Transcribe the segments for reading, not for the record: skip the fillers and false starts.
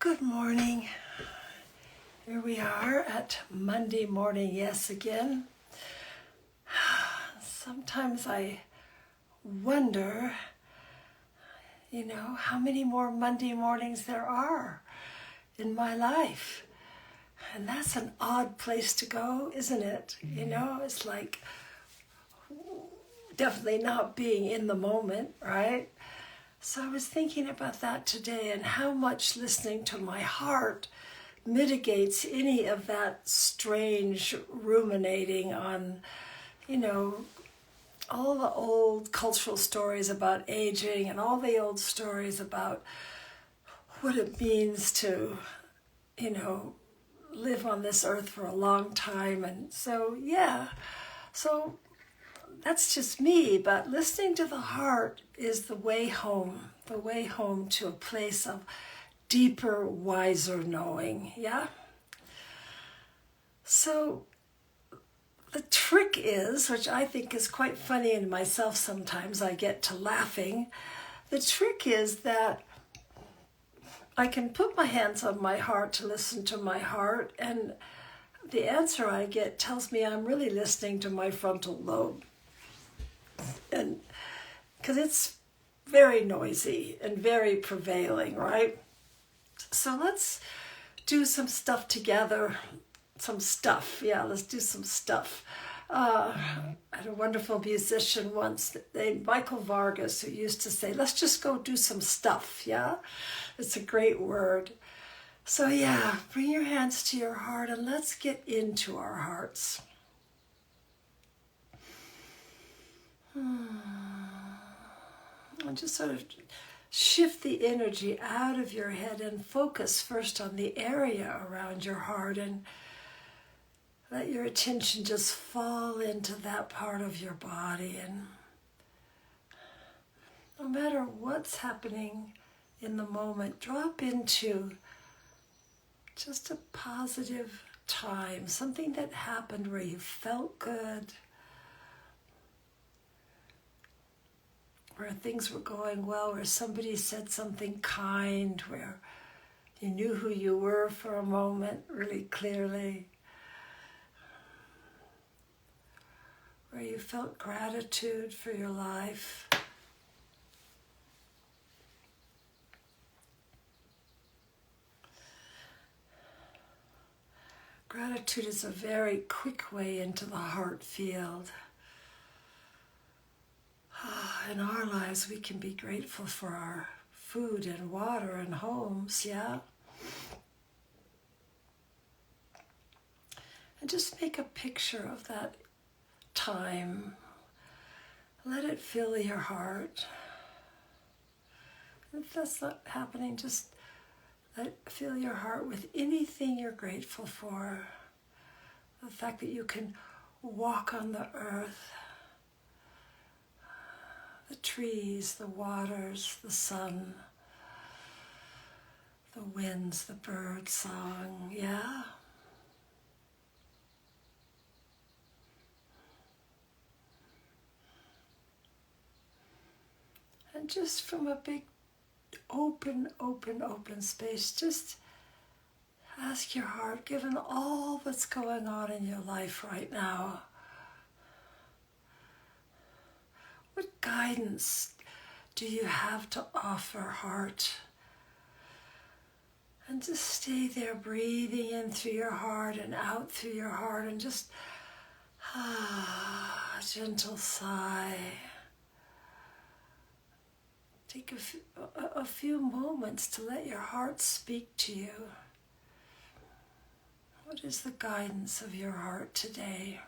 Good morning. Here we are at Monday morning, yes, again. Sometimes I wonder, how many more Monday mornings there are in my life. And that's an odd place to go, isn't it? It's like definitely not being in the moment, right? So I was thinking about that today and how much listening to my heart mitigates any of that strange ruminating on, all the old cultural stories about aging and all the old stories about what it means to, live on this earth for a long time. And so, so that's just me, but listening to the heart is the way home to a place of deeper, wiser knowing, yeah? So the trick is, which I think is quite funny in myself sometimes, I get to laughing, the trick is that I can put my hands on my heart to listen to my heart, and the answer I get tells me I'm really listening to my frontal lobe. And because it's very noisy and very prevailing, right? So let's do some stuff together. Let's do some stuff. I had a wonderful musician once named Michael Vargas who used to say, let's just go do some stuff, yeah? It's a great word. So bring your hands to your heart and let's get into our hearts. And just sort of shift the energy out of your head and focus first on the area around your heart and let your attention just fall into that part of your body. And no matter what's happening in the moment, drop into just a positive time, something that happened where you felt good, where things were going well, where somebody said something kind, where you knew who you were for a moment really clearly, where you felt gratitude for your life. Gratitude is a very quick way into the heart field. In our lives, we can be grateful for our food and water and homes, yeah? And just make a picture of that time. Let it fill your heart. If that's not happening, just fill your heart with anything you're grateful for. The fact that you can walk on the earth, the trees, the waters, the sun, the winds, the bird song, yeah? And just from a big open space, just ask your heart, given all that's going on in your life right now, what guidance do you have to offer, heart? And just stay there, breathing in through your heart and out through your heart, and just a gentle sigh. Take a few moments to let your heart speak to you. What is the guidance of your heart today?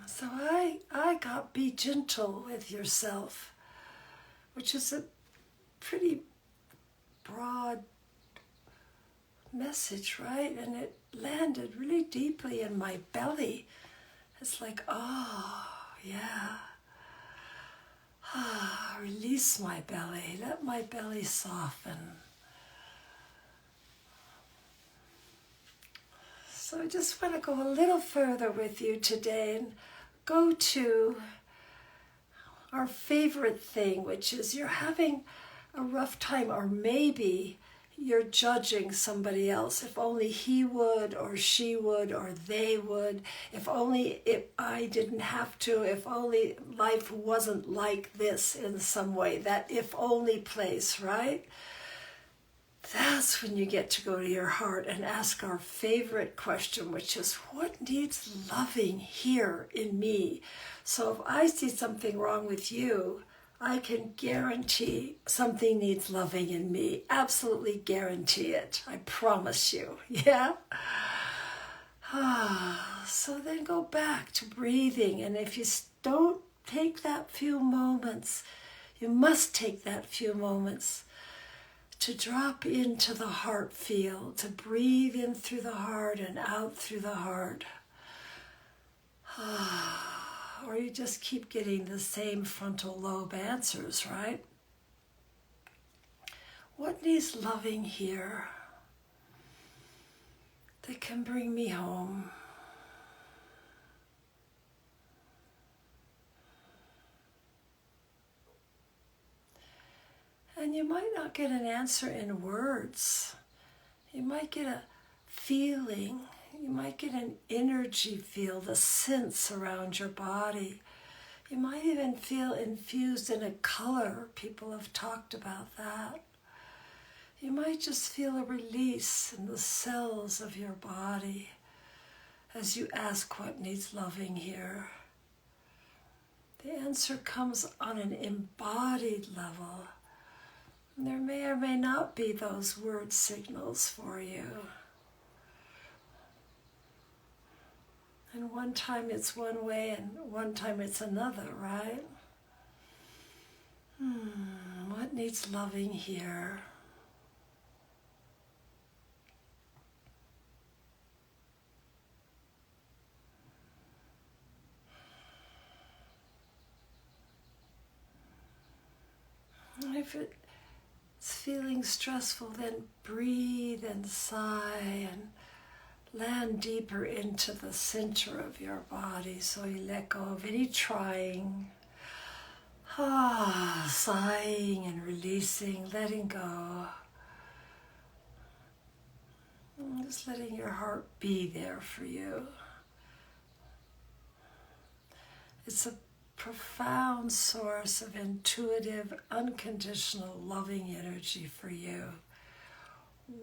So I got be gentle with yourself, which is a pretty broad message, right? And it landed really deeply in my belly. It's like, yeah. Release my belly. Let my belly soften. So I just want to go a little further with you today and go to our favorite thing, which is you're having a rough time, or maybe you're judging somebody else. If only he would, or she would, or they would. If only I didn't have to. If only life wasn't like this in some way. That if only place, right? That's when you get to go to your heart and ask our favorite question, which is, what needs loving here in me? So if I see something wrong with you, I can guarantee something needs loving in me. Absolutely guarantee it. I promise you. Yeah? So then go back to breathing. And if you don't take that few moments, you must take that few moments to drop into the heart field, to breathe in through the heart and out through the heart. Or you just keep getting the same frontal lobe answers, right? What needs loving here that can bring me home? And you might not get an answer in words. You might get a feeling. You might get an energy field, a sense around your body. You might even feel infused in a color. People have talked about that. You might just feel a release in the cells of your body as you ask what needs loving here. The answer comes on an embodied level. There may or may not be those word signals for you. And one time it's one way and one time it's another, right? What needs loving here? And if it's feeling stressful, then breathe and sigh and land deeper into the center of your body so you let go of any trying. Sighing and releasing, letting go. And just letting your heart be there for you. It's a profound source of intuitive, unconditional, loving energy for you.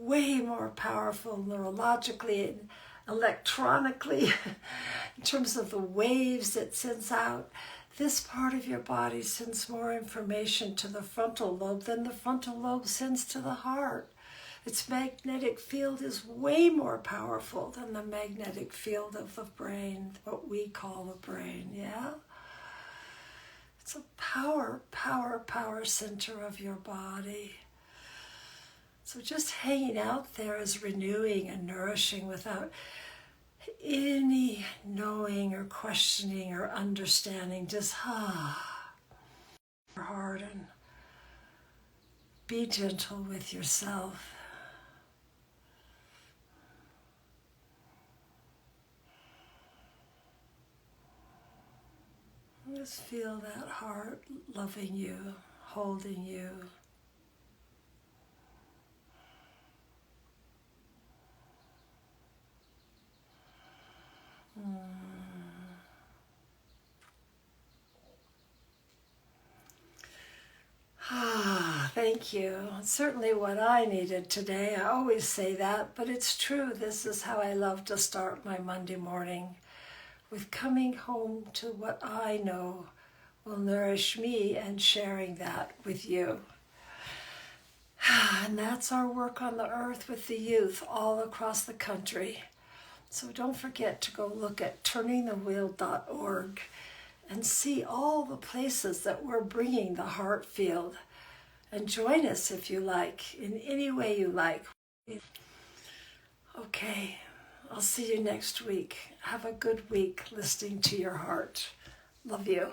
Way more powerful neurologically and electronically in terms of the waves it sends out. This part of your body sends more information to the frontal lobe than the frontal lobe sends to the heart. Its magnetic field is way more powerful than the magnetic field of the brain, what we call the brain, yeah? It's a power center of your body. So just hanging out there is renewing and nourishing without any knowing or questioning or understanding. Just your heart and be gentle with yourself. Just feel that heart loving you, holding you. Thank you. It's certainly what I needed today. I always say that, but it's true. This is how I love to start my Monday morning, with coming home to what I know will nourish me and sharing that with you. And that's our work on the earth with the youth all across the country. So don't forget to go look at turningthewheel.org and see all the places that we're bringing the heart field. And join us if you like, in any way you like. Okay, I'll see you next week. Have a good week listening to your heart. Love you.